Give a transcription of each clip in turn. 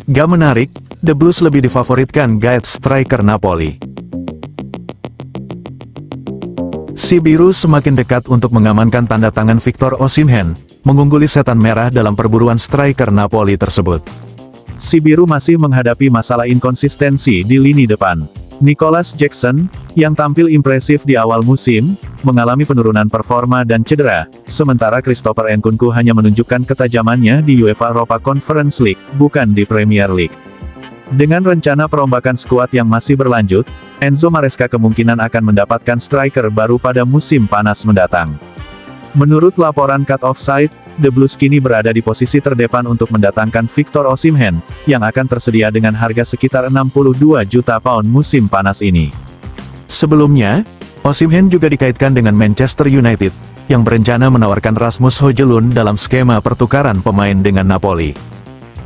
Gak menarik, The Blues lebih difavoritkan guide striker Napoli. Si biru semakin dekat untuk mengamankan tanda tangan Victor Osimhen, mengungguli setan merah dalam perburuan striker Napoli tersebut. Si biru masih menghadapi masalah inkonsistensi di lini depan. Nicholas Jackson, yang tampil impresif di awal musim, mengalami penurunan performa dan cedera, sementara Christopher Nkunku hanya menunjukkan ketajamannya di UEFA Europa Conference League, bukan di Premier League. Dengan rencana perombakan skuad yang masih berlanjut, Enzo Maresca kemungkinan akan mendapatkan striker baru pada musim panas mendatang. Menurut laporan Cut Offside, The Blues kini berada di posisi terdepan untuk mendatangkan Victor Osimhen, yang akan tersedia dengan harga sekitar 62 juta pound musim panas ini. Sebelumnya, Osimhen juga dikaitkan dengan Manchester United, yang berencana menawarkan Rasmus Højlund dalam skema pertukaran pemain dengan Napoli.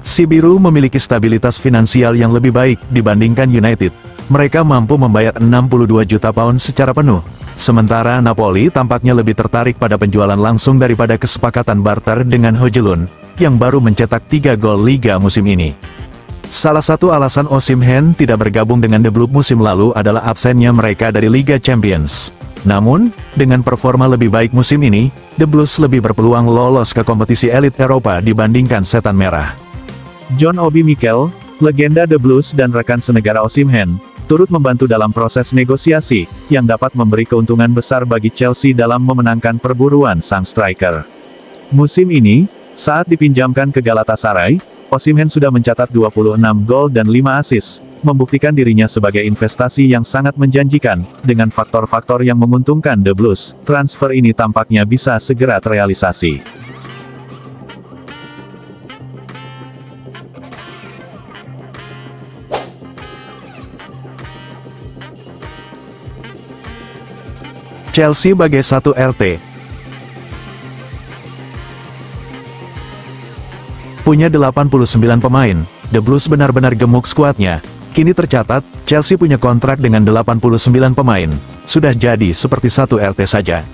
Si biru memiliki stabilitas finansial yang lebih baik dibandingkan United. Mereka mampu membayar 62 juta pound secara penuh. Sementara Napoli tampaknya lebih tertarik pada penjualan langsung daripada kesepakatan barter dengan Højlund, yang baru mencetak 3 gol Liga musim ini. Salah satu alasan Osimhen tidak bergabung dengan The Blues musim lalu adalah absennya mereka dari Liga Champions. Namun, dengan performa lebih baik musim ini, The Blues lebih berpeluang lolos ke kompetisi elit Eropa dibandingkan setan merah. John Obi Mikel, legenda The Blues dan rekan senegara Osimhen, turut membantu dalam proses negosiasi, yang dapat memberi keuntungan besar bagi Chelsea dalam memenangkan perburuan sang striker. Musim ini, saat dipinjamkan ke Galatasaray, Osimhen sudah mencatat 26 gol dan 5 assist, membuktikan dirinya sebagai investasi yang sangat menjanjikan. Dengan faktor-faktor yang menguntungkan The Blues, transfer ini tampaknya bisa segera terrealisasi. Chelsea bagai satu RT. Punya 89 pemain, The Blues benar-benar gemuk skuadnya. Kini tercatat, Chelsea punya kontrak dengan 89 pemain. Sudah jadi seperti satu RT saja.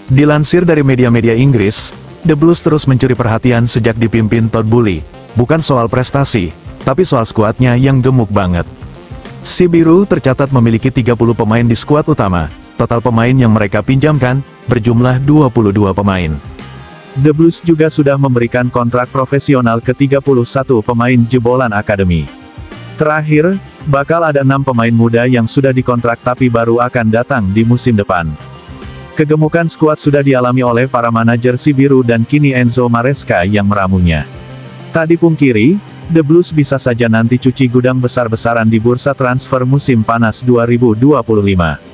Dilansir dari media-media Inggris, The Blues terus mencuri perhatian sejak dipimpin Todd Boehly. Bukan soal prestasi, tapi soal skuadnya yang gemuk banget. Si biru tercatat memiliki 30 pemain di skuad utama. Total pemain yang mereka pinjamkan, berjumlah 22 pemain. The Blues juga sudah memberikan kontrak profesional ke 31 pemain jebolan akademi. Terakhir, bakal ada 6 pemain muda yang sudah dikontrak tapi baru akan datang di musim depan. Kegemukan skuad sudah dialami oleh para manajer si biru dan kini Enzo Maresca yang meramunya. Tak dipungkiri, The Blues bisa saja nanti cuci gudang besar-besaran di bursa transfer musim panas 2025.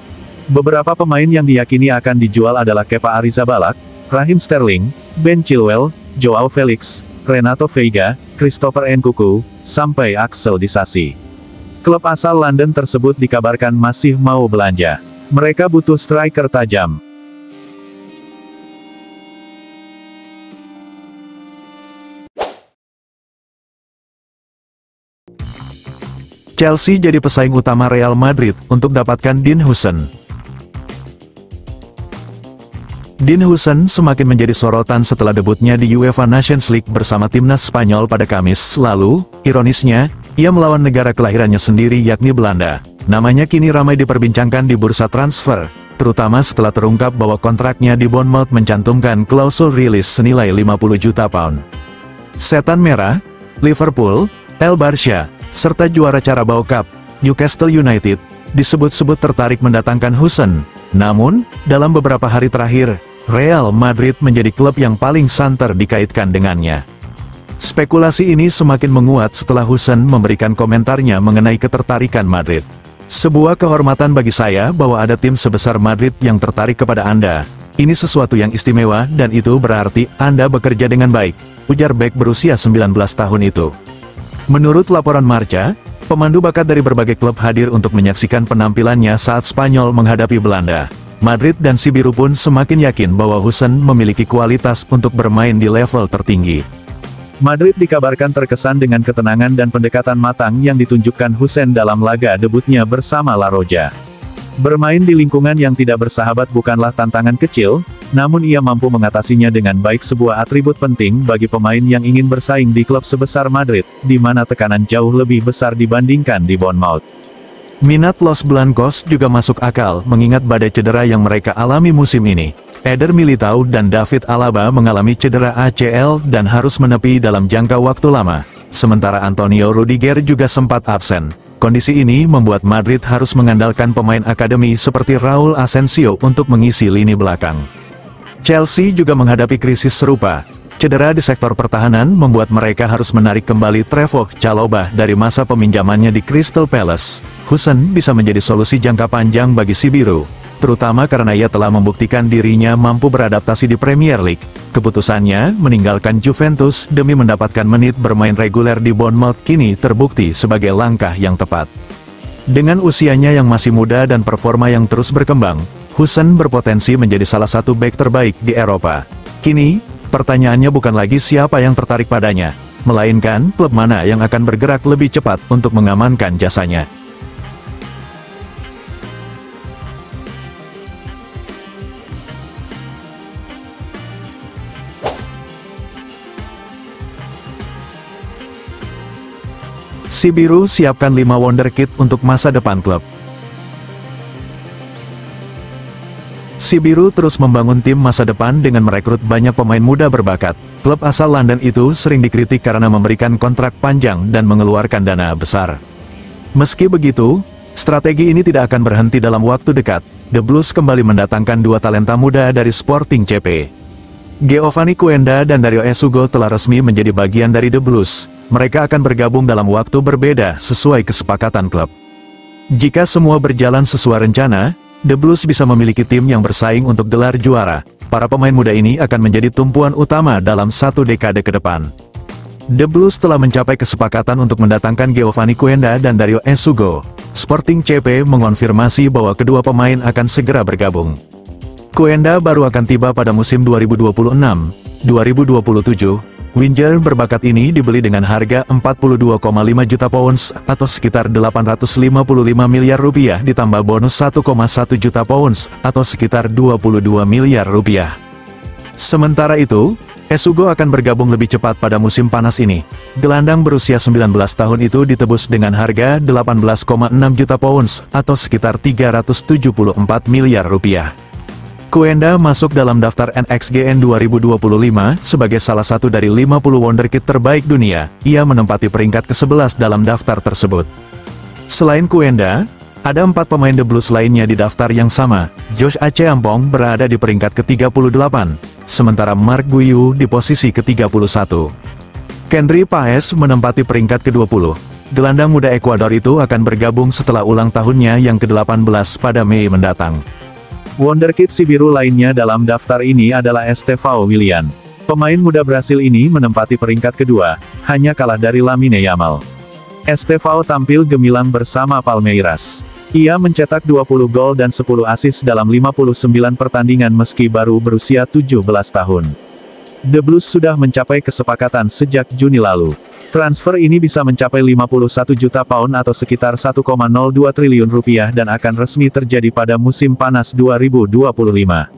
Beberapa pemain yang diyakini akan dijual adalah Kepa Arrizabalaga, Raheem Sterling, Ben Chilwell, Joao Felix, Renato Veiga, Christopher Nkunku, sampai Axel Disasi. Klub asal London tersebut dikabarkan masih mau belanja. Mereka butuh striker tajam. Chelsea jadi pesaing utama Real Madrid untuk dapatkan Dean Huijsen. Dean Huijsen semakin menjadi sorotan setelah debutnya di UEFA Nations League bersama timnas Spanyol pada Kamis lalu. Ironisnya, ia melawan negara kelahirannya sendiri yakni Belanda. Namanya kini ramai diperbincangkan di bursa transfer, terutama setelah terungkap bahwa kontraknya di Bournemouth mencantumkan klausul rilis senilai 50 juta pound. Setan Merah, Liverpool, El Barça, serta juara Carabao Cup, Newcastle United, disebut-sebut tertarik mendatangkan Huijsen. Namun, dalam beberapa hari terakhir, Real Madrid menjadi klub yang paling santer dikaitkan dengannya. Spekulasi ini semakin menguat setelah Huijsen memberikan komentarnya mengenai ketertarikan Madrid. Sebuah kehormatan bagi saya bahwa ada tim sebesar Madrid yang tertarik kepada Anda. Ini sesuatu yang istimewa dan itu berarti Anda bekerja dengan baik, ujar bek berusia 19 tahun itu. Menurut laporan Marca, pemandu bakat dari berbagai klub hadir untuk menyaksikan penampilannya saat Spanyol menghadapi Belanda. Madrid dan si biru pun semakin yakin bahwa Huijsen memiliki kualitas untuk bermain di level tertinggi. Madrid dikabarkan terkesan dengan ketenangan dan pendekatan matang yang ditunjukkan Huijsen dalam laga debutnya bersama La Roja. Bermain di lingkungan yang tidak bersahabat bukanlah tantangan kecil, namun ia mampu mengatasinya dengan baik, sebuah atribut penting bagi pemain yang ingin bersaing di klub sebesar Madrid, di mana tekanan jauh lebih besar dibandingkan di Bournemouth. Minat Los Blancos juga masuk akal mengingat badai cedera yang mereka alami musim ini. Eder Militao dan David Alaba mengalami cedera ACL dan harus menepi dalam jangka waktu lama. Sementara Antonio Rudiger juga sempat absen. Kondisi ini membuat Madrid harus mengandalkan pemain akademi seperti Raul Asensio untuk mengisi lini belakang. Chelsea juga menghadapi krisis serupa. Cedera di sektor pertahanan membuat mereka harus menarik kembali Trevoh Chalobah dari masa peminjamannya di Crystal Palace. Huijsen bisa menjadi solusi jangka panjang bagi si biru, terutama karena ia telah membuktikan dirinya mampu beradaptasi di Premier League. Keputusannya meninggalkan Juventus demi mendapatkan menit bermain reguler di Bournemouth kini terbukti sebagai langkah yang tepat. Dengan usianya yang masih muda dan performa yang terus berkembang, Huijsen berpotensi menjadi salah satu bek terbaik di Eropa. Kini, pertanyaannya bukan lagi siapa yang tertarik padanya, melainkan klub mana yang akan bergerak lebih cepat untuk mengamankan jasanya. Si biru siapkan 5 wonderkid untuk masa depan klub. Si biru terus membangun tim masa depan dengan merekrut banyak pemain muda berbakat. Klub asal London itu sering dikritik karena memberikan kontrak panjang dan mengeluarkan dana besar. Meski begitu, strategi ini tidak akan berhenti dalam waktu dekat. The Blues kembali mendatangkan 2 talenta muda dari Sporting CP. Giovanni Quenda dan Dario Esugo telah resmi menjadi bagian dari The Blues. Mereka akan bergabung dalam waktu berbeda sesuai kesepakatan klub. Jika semua berjalan sesuai rencana, The Blues bisa memiliki tim yang bersaing untuk gelar juara. Para pemain muda ini akan menjadi tumpuan utama dalam 1 dekade ke depan. The Blues telah mencapai kesepakatan untuk mendatangkan Giovanni Quenda dan Dario Esugo. Sporting CP mengonfirmasi bahwa kedua pemain akan segera bergabung. Quenda baru akan tiba pada musim 2026-2027. Winger berbakat ini dibeli dengan harga 42,5 juta pounds atau sekitar 855 miliar rupiah ditambah bonus 1,1 juta pounds atau sekitar 22 miliar rupiah. Sementara itu, Esugo akan bergabung lebih cepat pada musim panas ini. Gelandang berusia 19 tahun itu ditebus dengan harga 18,6 juta pounds atau sekitar 374 miliar rupiah. Quenda masuk dalam daftar NXGN 2025 sebagai salah satu dari 50 wonderkid terbaik dunia. Ia menempati peringkat ke-11 dalam daftar tersebut. Selain Quenda, ada 4 pemain The Blues lainnya di daftar yang sama. Josh Acheampong berada di peringkat ke-38, sementara Mark Guiu di posisi ke-31. Kendry Páez menempati peringkat ke-20. Gelandang muda Ekuador itu akan bergabung setelah ulang tahunnya yang ke-18 pada Mei mendatang. Wonderkid si biru lainnya dalam daftar ini adalah Estevão Willian. Pemain muda Brasil ini menempati peringkat kedua, hanya kalah dari Lamine Yamal. Estevão tampil gemilang bersama Palmeiras. Ia mencetak 20 gol dan 10 assist dalam 59 pertandingan meski baru berusia 17 tahun. The Blues sudah mencapai kesepakatan sejak Juni lalu. Transfer ini bisa mencapai 51 juta pound atau sekitar 1,02 triliun rupiah dan akan resmi terjadi pada musim panas 2025.